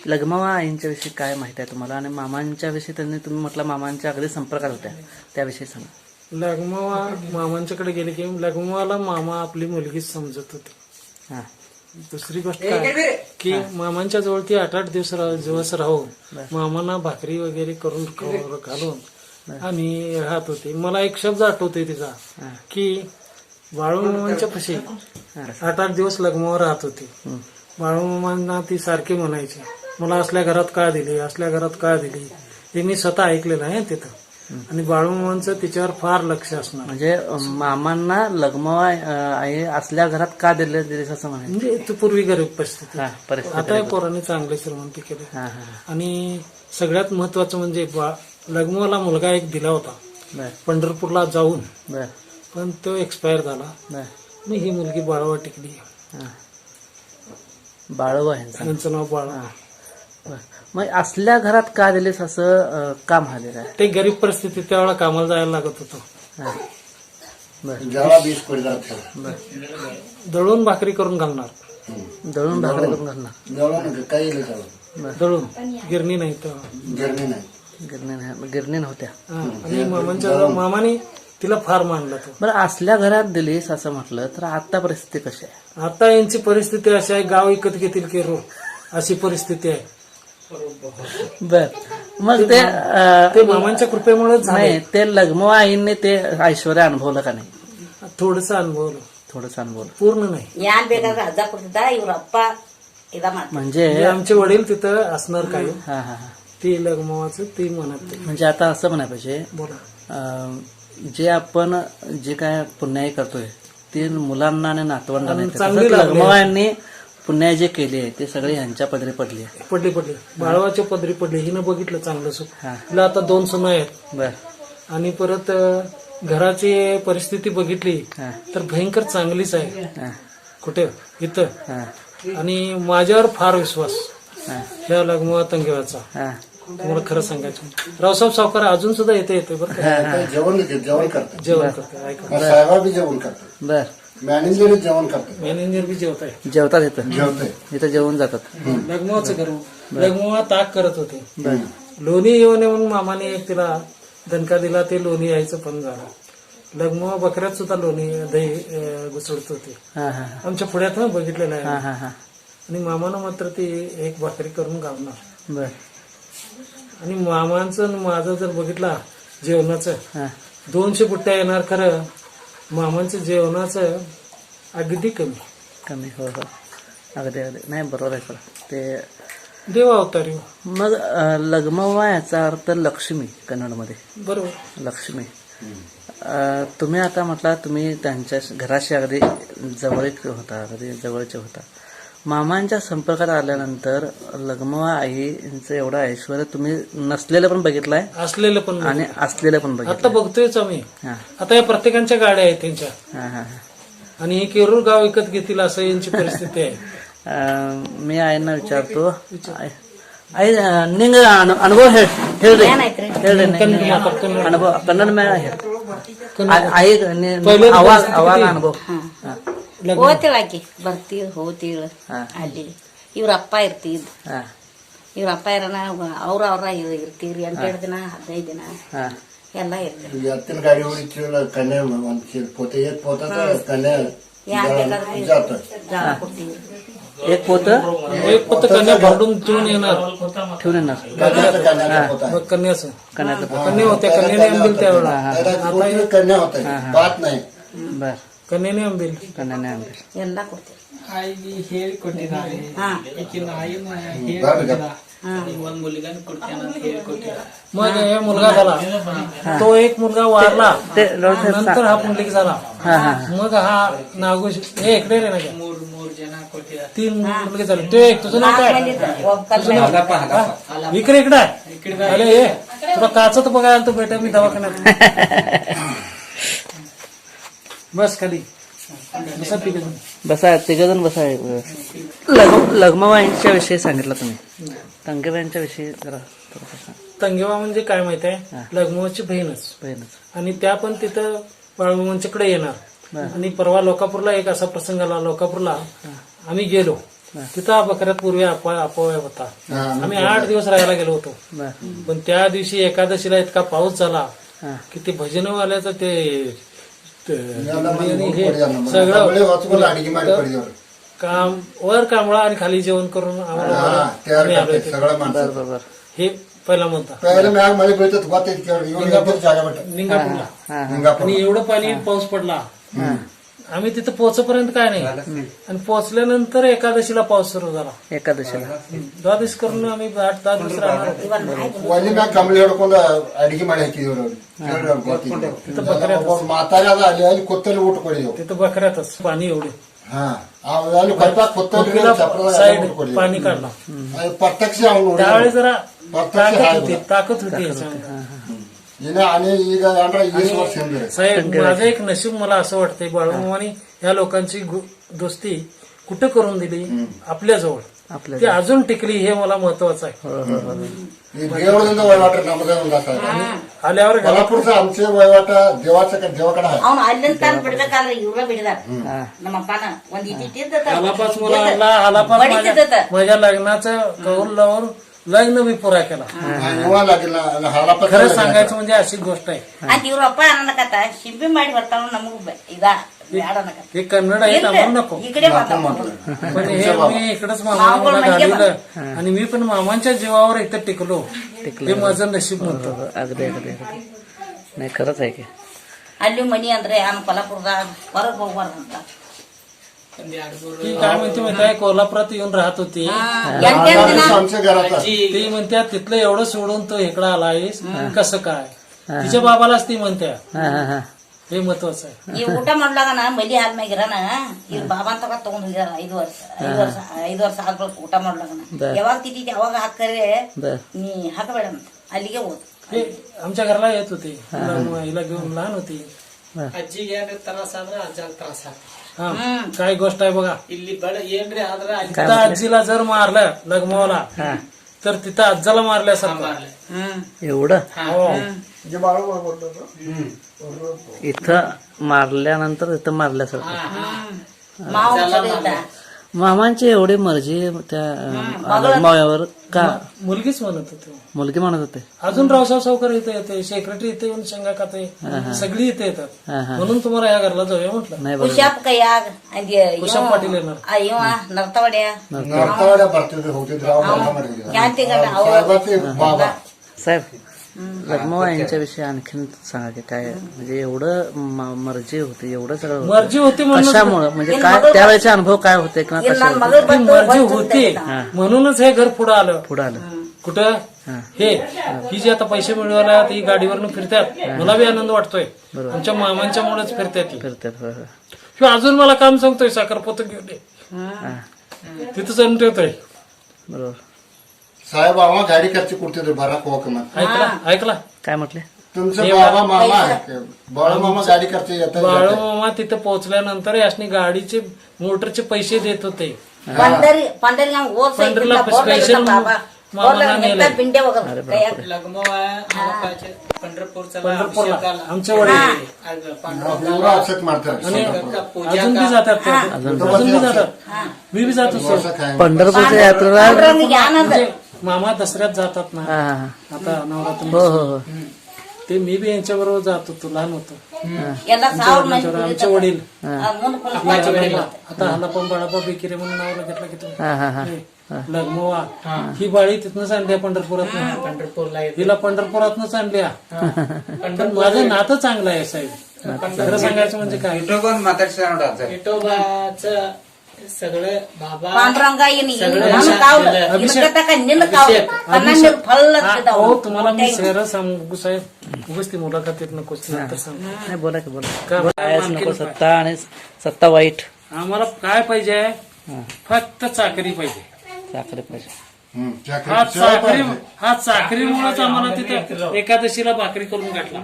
लग्मावा आईंच्या विषयी काय माहिती आहे तुम्हाला आणि मामांच्या विषयी त्यांनी तुम्ही म्हटलं मामांच्या अगदी संपर्कात होत्या त्याविषयी सांगा. लग्मावा मामांच्याकडे गेले की लग्मावाला मामा आपली मुलगीच समजत होते. हां दुसरी गोष्ट काय की मामांच्या जवळ ती 8-8 दिवस राहून मामांना भाकरी वगैरे करून घालून आणि राहत होते. मला एक शब्द आठवतोय तिचा की बाळूमामांच्या पशी 8-8 दिवस लग्मावर राहत होते. बाळूमामांना ती सारखी म्हणायची मला असल्या घरात का दिली असल्या घरात का दिली हे मी स्वतः ऐकलेलं आहे तिथं. आणि बाळूमामांचं तिच्यावर फार लक्ष असणार. म्हणजे मामांना लग्मावा आई असल्या घरात का दिले असं म्हणायचं. म्हणजे तू पूर्वी गरीब परिस्थिती परिस्थिती आता पोरांनी चांगले श्रीमंती केले. आणि सगळ्यात महत्वाचं म्हणजे लग्माला मुलगा एक दिला होता पंढरपूरला जाऊन पण तो एक्सपायर झाला. मी ही मुलगी बाळवा टिकली. बाळवा यांचं नाव बाळवा. मग असल्या घरात का दिलेस असं काम झालेलं आहे. ते गरीब परिस्थितीत त्यावेळेला कामाला जायला लागत होतं. दळून भाकरी करून घालणार. दळून भाकरी करून घालणार. दळून गिरणी नाही तर गिरणी नव्हत्या. आणि मामाने तिला फार मानलं तो. बरं असल्या घरात दिलीस असं म्हटलं तर आता परिस्थिती कशी आहे. आता यांची परिस्थिती अशी आहे गाव विकत घेतील की रो अशी परिस्थिती आहे. बर मग ते मामांच्या कृपेमुळे नाही ते लग्मा आईने ते ऐश्वर्य अनुभवलं का नाही. थोडस अनुभवलं पूर्ण नाही. म्हणजे आमचे वडील तिथं असणार काय ती लग्मावाचं ती म्हणत. म्हणजे आता असं म्हणाय पाहिजे बोला जे आपण जे काय पुण्याई करतोय ते मुलांना आणि नातवंडांना लग्मावांनी पुण्य जे केले ते सगळे ह्यांच्या पदरी पडले. बाळवाच्या पदरी पडले. हिनं बघितलं चांगलं सुख. तिला आता 2 सुना आहेत. आणि परत घराची परिस्थिती बघितली तर भयंकर चांगलीच आहे. कुठे इथं. आणि माझ्यावर फार विश्वास ह्या लग्मा तंगेवाचा. तुम्हाला खरं सांगायचं रावसाहेब सावकार अजून सुद्धा येते बरं जेवण करतात. बर मॅनेजर बी जेवतात इथं जेवून जातात. लग्माचं घर लग्मा ताक करत होते. लोणी येऊन येऊन मामाने एक तिला दणका दिला. ते लोणी यायचं पण झालं. लग्मा बकऱ्यात सुद्धा लोणी दही घुसळत होते. आमच्या पुण्यात बघितलेलं आहे. आणि मामानं मात्र ती एक भाकरी करून घालणार. आणि मामांचं माझं जर बघितला जेवणाचं 200 बुट्ट्या येणार. खरं मामांचं जेवणाचं अगदी कमी. हो अगदी नाही बरोबर आहे सर ते देव अवतारी. मग लग्मावा याचा अर्थ लक्ष्मी कन्नडमध्ये. बरोबर लक्ष्मी. तुम्ही आता म्हटला तुम्ही त्यांच्या घराशी अगदी जवळीक होता अगदी जवळचे होता. मामांच्या संपर्कात आल्यानंतर लग्मावा आईचं एवढं ऐश्वर्य तुम्ही नसलेलं पण बघितलंय असलेलं पण आणि असलेलं पण बघितलं. आता बघतोयच आम्ही. आता या प्रत्येकांच्या गाड्या आहेत त्यांच्या. आणि हे केरूर गाव विकत घेतील असं यांची परिस्थिती आहे. मी आईंना विचारतो आई निंग अनुभव ಹೇಳ್ರಿ अनुभव कन्नड में आई आवाज अनुभव ಓದ್ತಿಳಾಕಿ ಬರ್ತೀವಿ ಹೋಗ್ತೀವಿ ಅಲ್ಲಿ ಇವ್ರ ಅಪ್ಪ ಇವ್ರ ಅಪ್ಪ ಇರೋಣ ಅವ್ರ ಇರ್ತೀವ್ರಿ 8 ದಿನ 15 ದಿನ ಎಲ್ಲ ಇರ್ತೀವಿ. ಎತ್ತಿನ ಗಾಡಿ ಹೊಡಿತೀವಲ್ಲ ಕನ್ಯಾ ಒಂದ್ ಪೋತೆ ಏಕ್ ಪೋತ ಕನ್ಯಾ ಜಾಗ ಕೊಡ್ತೀವಿ. एक पोत कन्या भांडून ठेवून येणार. कन्याचं कन्या होत्या. कन्याने आंबील त्यावेळेला कन्या होता बात नाही. बर कन्याने आंबील ಎಲ್ಲ ಕೊಡ್ತೀವಿ. आईने ಹೇಳಿಕೊಟ್ಟಿದ್ದಾರೆ. ಈಗಿನ ಆಯಿನ ಒಂದ್ ಮುಲಿಗಾನ ಕೊಡ್ತೇನೆ. मग हे मुलगा झाला. तो एक मुलगा वारला. नंतर हा पुंडलिक झाला. मग हा नागोश हे इकडे रे ना 3 जण ಕೊಟ್ಟಿದ್ದಾರೆ. 3 मुलगे झाले. ते एक तुझं नाव काय इकडे इकडे अरे हे तुला काचत बघायला तो बेटा मी दवाखान्यात. बस खाली बसा तिघजण बसा. लग्माबाईंच्या विषयी सांगितलं तुम्ही. तंगेबाईंच्या विषयी जरा तंगेबा म्हणजे काय माहित आहे लग्माची बहीणच. आणि त्या पण तिथं बाळूमामांच्याकडे येणार. आणि परवा लोकापूरला एक असा प्रसंग आला. लोकापूरला आम्ही गेलो तिथं हा बकऱ्यात पूर्वी अपव्यय होता. आम्ही 8 दिवस राहायला गेलो होतो. बर पण त्या दिवशी एकादशीला इतका पाऊस झाला हा की ते भजनवाल्याचं ते सगळं सगळं अडगी मारी पडली काम वर कांबळा आणि खाली जेवण करून आम्हाला तयार आम्ही आलो करते इथे. सगळं माणसं बर बर हे पहिला म्हणता पहिलं मॅग मध्ये भेटत होते जागा भेटत निंगापूरला. हा निंगापूर आणि एवढं पाणी पाऊस पडला आम्ही तिथं पोहोचपर्यंत काय नाही आणि पोहोचल्यानंतर एकादशीला पाऊस सुरू झाला. एकादशीला द्वादश करून आम्ही 8-10 दिवस राहणार होतो. ಒಳ್ಳೆ ಮ್ಯಾಗ ಕಂಬಳಿ ಹಿಡ್ಕೊಂಡು ಅಡಿಗೆ ಮಾಡಿ ಹಾಕಿದೀವ್ರು ಮಾತಾಡ್ಯಾದ ಅಲ್ಲಿ ಅಲ್ಲಿ ಕೊತ್ತಲ್ಲಿ ಊಟ ಕೊಡಿದೆವು तिथं बकऱ्यातच पाणी एवढे ಹಾ ಅಲ್ಲಿ ಕೈಪಾಕ್ ಕೊತ್ತಲ್ಲಿ साईड पाणी काढला. ಪ್ರತ್ಯಕ್ಷ ಅವನು त्यावेळी जरा प्रत्यक्ष ताकद होती याच्यामध्ये. ಇನ್ನ आणि ಈಗ ಅಂದ್ರೆ 20 ವರ್ಷ ಹಿಂದೆ साहेब माझं एक नशीब मला असं वाटतंय बाळूमामाने या लोकांची दोस्ती कुठं करून दिली आपल्याजवळ आपल्या ती अजून टिकली हे मला महत्वाचं आहे. ಈ ದೇವರದಿಂದ ವಹಿವಾಟ ನಮ್ಮದೇ ಒಂದು आल्यावर घरात ಕೊಲ್ಲಾಪುರದ आमचे वहिवाट देवाकडे आहे ಅವ್ನು ಅಲ್ಲಿಂದ ತಂದು ಬಿಡ್ಬೇಕಾದ್ರೆ ಇವ್ರ ಬಿಡಿದಾರ ನಮ್ಮಪ್ಪನ ಒಂದ್ ಇಟ್ಟಿದ್ದ हालापास मला आणला हालापास माझ्या लग्नाचं कौल लावून लग्न बी पुरा केला. ಇವ ಆಗಿಲ್ಲ ಹಾಲಪ್ಪ खरं सांगायचं म्हणजे अशी गोष्ट आहे. ಅಂತ ಇವ್ರಪ್ಪ ಅನ್ನಕತ್ತ ಶಿಂಬಿ ಮಾಡಿ ಬರ್ತಾವ ನಮಗ್ ಇದ ಬ್ಯಾಡ ಅನ್ನಕತ್ತ हे कन्नड आहेत आम्हाला नको. ಈ ಕಡೆ ಬರ್ತಾವ पण हे मी इकडेच मामाला गाडीलं आणि मी पण मामांच्या जीवावर इथं टिकलो हे माझं नशीब म्हणतो. अगदी अगदी अगदी नाही खरंच आहे की ಅಲ್ಲಿ ಮನಿ ಅಂದ್ರೆ ನಾನು ಕೊಲ್ಲಾಪುರದಾಗ ಹೊರಗ್ ಹೋಗ್ಬಾರ್ದಂತ ती काय म्हणते माहिती आहे कोल्हापुरात येऊन राहत होती. आमच्या घरात ती म्हणत्या तिथलं एवढं सोडून तो इकडं आलायस कसं काय तिच्या बाबालाच ती म्हणत्या. हा हा हा हे महत्वाचं आहे. ಈ ಊಟ ಮಾಡ್ಲಾಗನ ಮಲಿ ಆದ್ಮ್ಯಾಗಿರನ ಇವ್ರ ಬಾಬಾ ಅಂತ ತಗೊಂಡ್ ಹೋಗ್ಯಾರ 5 ವರ್ಷ ಆದ್ಮೇಲೆ ಊಟ ಮಾಡ್ಲಾಗನ ಯಾವಾಗ ತಿಂತಿದ್ದೆ ಅವಾಗ ಹಾಕರೆ बर ನೀ ಹಾಕಬೇಡ ಅಂತ ಅಲ್ಲಿಗೆ ಹೋದ್ हे आमच्या घराला येत होते. हिला घेऊन लहान होती. ಅಜ್ಜಿಗೆ ಏನ್ರಿ ತ್ರಾಸ ಆದ್ರೆ ಅಜ್ಜಾಗ ತ್ರಾಸ ಆಗ್ತದೆ. हा काय गोष्ट आहे बघा. ಇಲ್ಲಿ ಬಡ ಏನ್ರಿ ಆದ್ರೆ ಅಲ್ಲಿ तिथं आजीला जर मारलं लग्माला तर तिथं आज्जाला मारल्यासारखं. ಮಾರ್ಲೆ. एवढं हो. इथं मारल्यानंतर इथं मारल्यासारखं ಮಾವ ಇದ್ದ मामांची एवढी मर्जी त्या लग्मावर का मुलगीच म्हणत होते. मुलगी म्हणत होते अजून रावसाहेब सावकार इथे येते सेक्रेटरी इथे येऊन शेंगा खाते सगळी इथे येतात. हा हा म्हणून तुम्हाला या घरला जाऊया म्हटलं. नाही बरोबर ಕುಶಾಪ್ ಕೈಯಾಗ ಕುಶಾಪ್ ಪಾಟೀಲ್ ಏನಾರ ಇವ ನರ್ತವಡ್ಯ ನರ್ತವಾಡ ಬರ್ತಿದ್ರು ಹೋಗ್ತಿದ್ರು ಅವ್ರು ಕೆಲಸ ಮಾಡಿದ್ರು ಕ್ಯಾಂತಿ ಗಂಡ ಸಾಹೇಬಾचे बाबा साहेब लग्मा यांच्याविषयी आणखीन सांगा की काय म्हणजे एवढं मर्जी होती एवढं सगळं होतं. मर्जी होती म्हणून कशामुळं म्हणजे काय त्यावेळेचे अनुभव काय होते किंवा ನನ್ನ कशावर ಮಗಳು ती ಬಂದು मर्जी होती म्हणूनच हे घर पुढे आलं. पुढं आलं कुठं हे ही जी आता पैसे मिळवायला ही गाडीवरनं फिरतात मला बी आनंद वाटतोय. आमच्या मामांच्या मुळेच फिरतात ही. फिरतात होय, होय. किंवा अजून मला काम सांगतोय साखरपोत घेऊन ये. हा, तिथं जाऊन ठेवतोय. बरोबर साहेब आम्हा गाडी खर्च ಕೊಡ್ತಿದ್ರು ಬರಕ್ ಹೋಗಮ್ಮ ऐकला काय म्हटले तुमचे बाबा मामा बाळू मामा गाडी खर्च येतात बाळू मामा तिथे पोहोचल्यानंतर यासनी गाडीचे मोटरचे पैसे देत होते. पंढरी ಹೋದ್ पंढरीला स्पेशल मामाला नेलं. पिंडे वगैरे लग्मवा हालापाचे पंढरपूरचा पंढरपूरला अभिषेक झाला. आमचे वडील ಇವ್ರು ಅಪ್ಸೆಟ್ ಮಾಡ್ತಾರೆ आणि पूजा अजून बी जातात ते. अजून बी जातात मी बी जात असतो. पंढरपूरच्या यात्रेला म्हणजे मामा दसऱ्यात जातात ना हा हा हा. आता नवरात्र हो हो हो ते मी बी यांच्याबरोबर जात होतो लहान होतो. ಎಲ್ಲ ಸಾವಿರ ಮಂದಿ आमचे वडील ಮುಂದೆ आता हालापा बाळापा बेकिरे म्हणून नावाला घेतला की तुम्ही हा हा हा लग्मवा ही बाळी तिथनच आणल्या पंढरपुरात पंढरपूरला येते. हिला पंढरपुरातनच आणल्या. पण माझं नातं चांगलं आहे साहेब. खरं सांगायचं म्हणजे काय विठोबाचं सगळं बाबा पांडुरंगा येईन सगळं ನನ್ನ ಕಾವ್ಲು अभिषेक. ಇದಕ್ಕ ತಕ ನಿನ್ನ ಕಾವ್ಲು ಕಣ್ಣಲ್ಲಿ ಫಲ್ಲ हो तुम्हाला मी शहर सांगू साहेब उगाच ती मुलाखतीत नकोच नंतर सांगू. नाही बोला की बोला का कायच नको सत्ता आणि सत्ता वाईट आम्हाला काय पाहिजे फक्त चाकरी पाहिजे. चाकरी पाहिजे हा चाकरीमुळेच आम्हाला तिथे एकादशीला भाकरी करून घातला.